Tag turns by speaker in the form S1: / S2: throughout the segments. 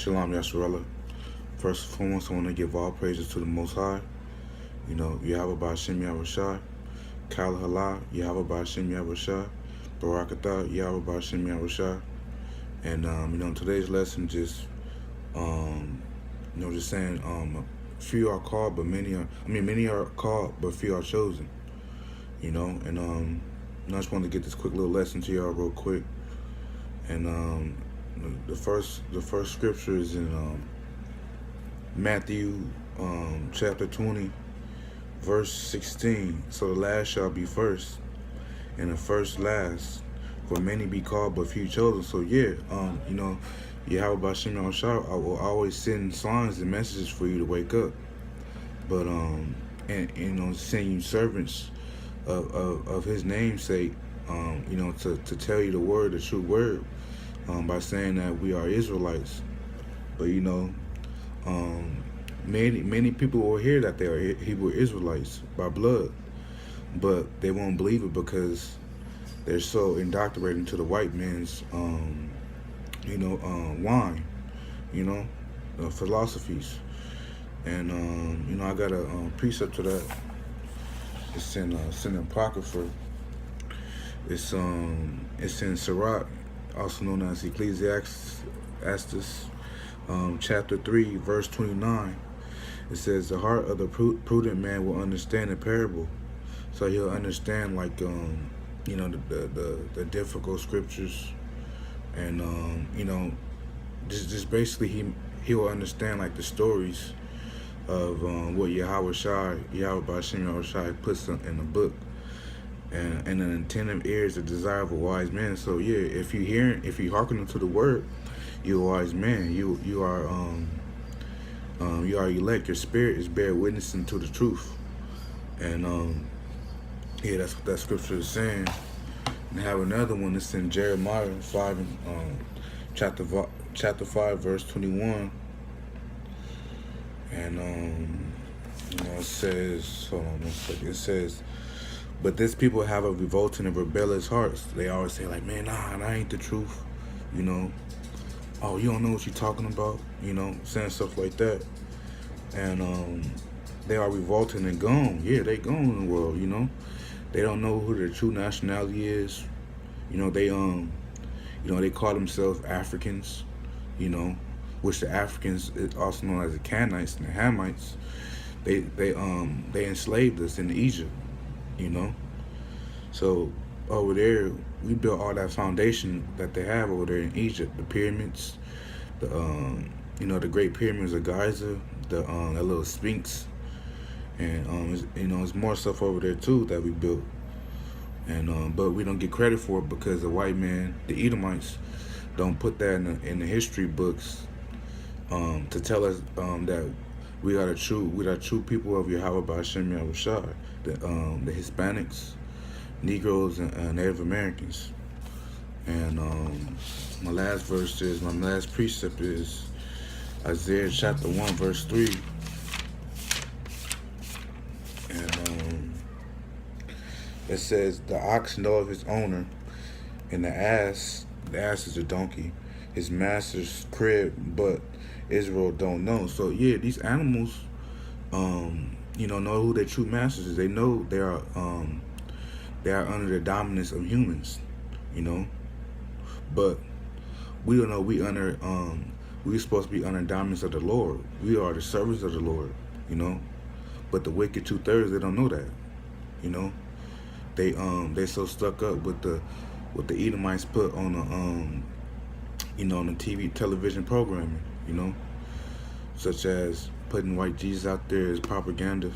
S1: Shalom, Yasharala. First and foremost, I want to give all praises to the Most High. BAHASHEM, YAHAWAHSHI. BAHASHEM, YAHAWAHSHI. BARAK, BAHASHEM, YAHAWAHSHI. And today's lesson just just saying few are called, but many are called, but few are chosen. I just wanted to get this quick little lesson to y'all real quick. And the first scripture is in Matthew chapter 20, verse 16. So the last shall be first, and the first last. For many be called, but few chosen. So yeah, YAHAWAHSHI, I will always send signs and messages for you to wake up. But send you servants of His namesake, to tell you the word, the true word, by saying that we are Israelites. But many people will hear that they are Hebrew Israelites by blood, but they won't believe it because they're so indoctrinated into the white man's wine, philosophies. And I got a precept to that. It's in Apocrypha. It's in Sirach, also known as Ecclesiastes, chapter 3, verse 29. It says, the heart of the prudent man will understand a parable. So he'll understand, like, the difficult scriptures. And, just basically he'll understand, like, the stories of what YAHAWAHSHI puts in the book. And an attentive ear is the desire of a wise man. So yeah, if you hearken to the word, you're a wise man. You are elect. Your spirit is bear witnessing to the truth. And yeah, that's what that scripture is saying. And I have another one that's in Jeremiah 5 chapter 5 verse 21. And it says, hold on one second. It says, but this people have a revolting and rebellious hearts. They always say, like, man, nah, that ain't the truth. Oh, you don't know what you're talking about. Saying stuff like that. And they are revolting and gone. Yeah, they gone in the world. They don't know who their true nationality is. They call themselves Africans. Which the Africans is also known as the Canaanites and the Hamites. They enslaved us in Egypt. So over there, we built all that foundation that they have over there in Egypt, the pyramids, the Great Pyramids of Giza, that little Sphinx, and there's more stuff over there too that we built, and but we don't get credit for it because the white man, the Edomites, don't put that in the history books to tell us that we are the true people of YAHAWAHSHI, YAHAWAHSHI, the Hispanics, Negroes, and Native Americans. And my last precept is Isaiah chapter 1 verse 3. And it says, the ox knoweth his owner, and the ass is a donkey, his master's crib, but Israel don't know. So yeah, these animals know who their true masters is. They know they are under the dominance of humans, but we don't know we're supposed to be under the dominance of the Lord. We are the servants of the Lord, but the wicked 2/3, they don't know that. They so stuck up with the Edomites put on the on the television programming, such as putting white Jesus out there as propaganda.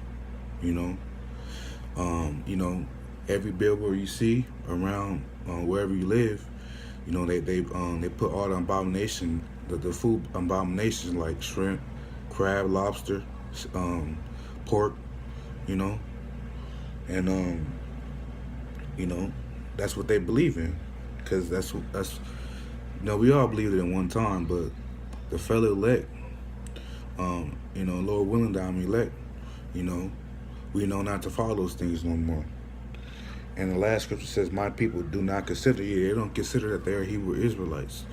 S1: Every billboard you see around wherever you live, they put all the abomination, the food abominations like shrimp, crab, lobster, pork, and that's what they believe in, because that's we all believed it at one time, but the fellow elect, Lord willing that I'm elect, we know not to follow those things no more. And the last scripture says, my people do not consider, they don't consider that they are Hebrew Israelites.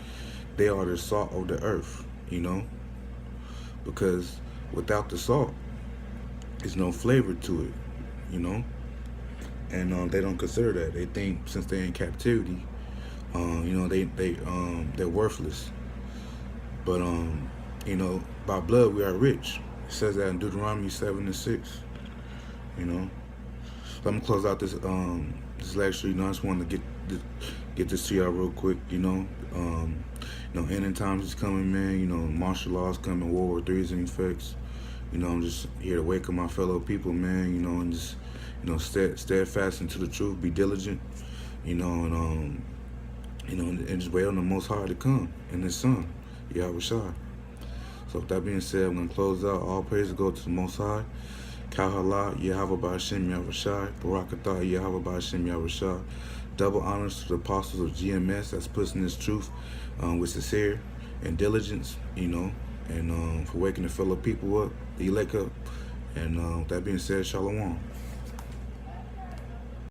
S1: They are the salt of the earth, you know, because without the salt, there's no flavor to it, you know. And they don't consider that. They think since they're in captivity, you know, they're worthless. But you know, by blood we are rich. It says that in Deuteronomy 7:6. You know, so I'm gonna close out this lecture. You know, I just wanted to get this to y'all real quick. You know, ending times is coming, man. You know, martial law is coming, World War III is in effects. You know, I'm just here to wake up my fellow people, man. You know, and just steadfast into the truth, be diligent. You know, and just wait on the Most High to come and His Son, YAHAWAHSHI. So with that being said, I'm gonna close out. All praise go to the Most High. Kalhala, Yahawah BAHASHEM, YAHAWAHSHI, BARAK, ATHA, Yahawah BAHASHEM, YAHAWAHSHI. Double honors to the apostles of GMS that's pushing this truth with sincere and diligence, you know, and for waking the fellow people up, the elect up. And with that being said, Shalom.